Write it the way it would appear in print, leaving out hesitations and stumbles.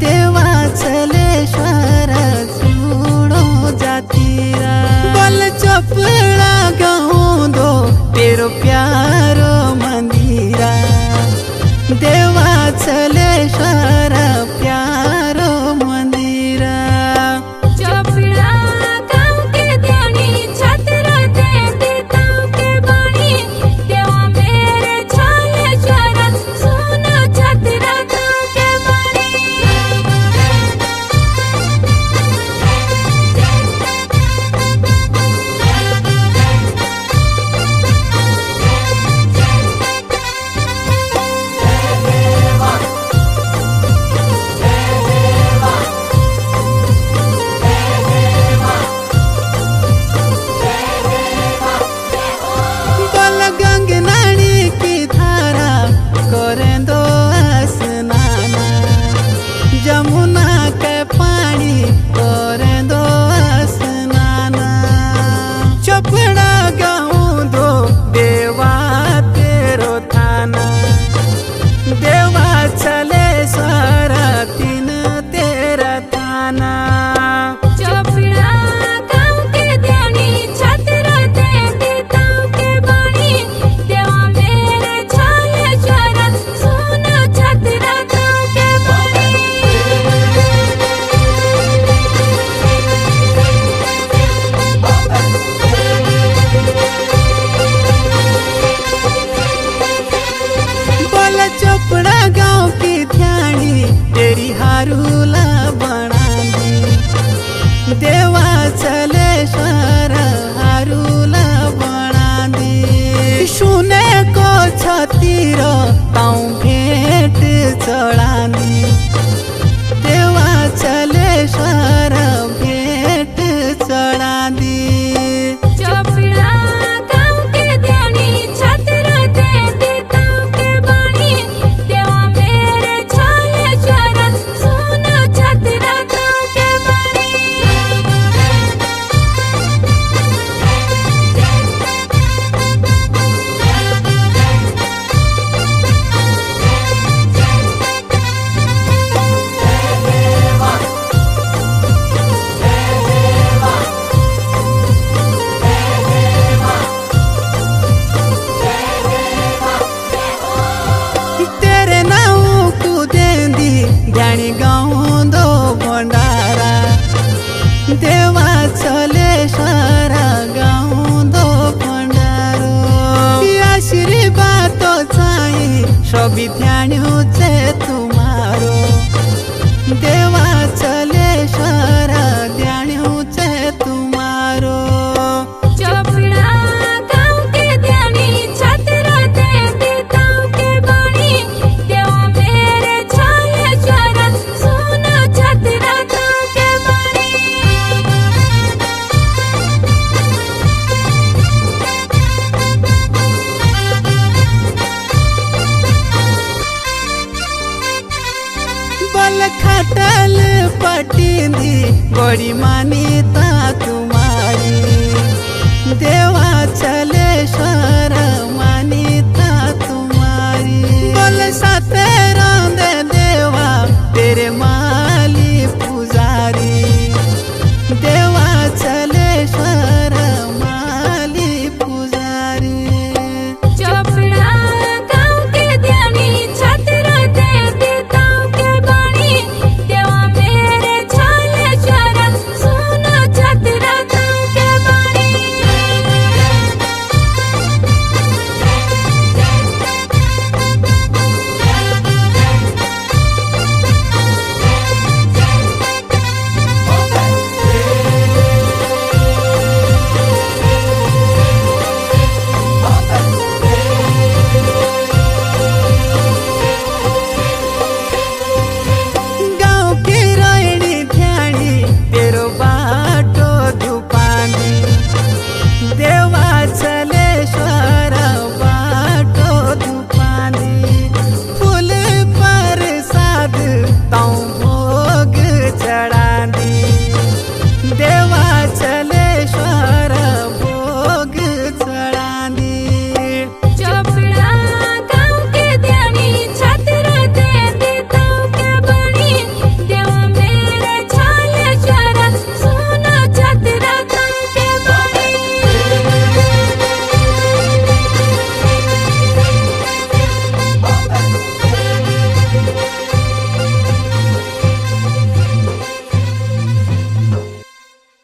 देवाचलेश्वर छूड़ो जातीरा बल चपड़ा गाँव दो तेरो प्यारो मंदिरा देवाचलेश्वर प्यारो मंदिरा चपड़ा गाँव के ध्यानी छतरा दे देताओं के बाणी देवा मेरे छलेश्वर सुनो छतरा गाँव के बाणी बल गंगनानी की धारा करें दो स्नाना जमुना के पानी करें दो स्नाना चपड़ा गाँव दो देवा तेरो थाना देवा चलेश्वर तीन तेरा थाना चपड़ा गाँव के ध्यानी छतरा दे देताओं के बाणी देवा मेरे छलेश्वर सुनो छतरा गाँव के बाणी बल चोपड़ा गाँव की ध्यानी तेरी हारूला बना दी देवा चलेश्वर हारूला बना दी सुने को छतीर ताऊ भेंट चढ़ा दी देवा चलेश्वर भेंट चढ़ा दी चपड़ा गाँव के ध्यानी छतरा दे देताओं के बाणी देवा मेरे छलेश्वर सुनो छतरा गाँव के बाणी तेरे नाव को देंदी ज्ञानी गाँव दो भंडारा देवा चलेश्वर गाँव दो भंडारो आशीर्वाद तो चाहिए सभी ध्यान से तुम्हारो देवा चलेश्वर ध्यान से तुम्हारो चपड़ा गाँव के ध्यानी छतरा दे देताओं के बाणी देवा मेरे छलेश्वर सुनो छतरा गाँव के बाणी बल खटल पटिंदी बड़ी मानी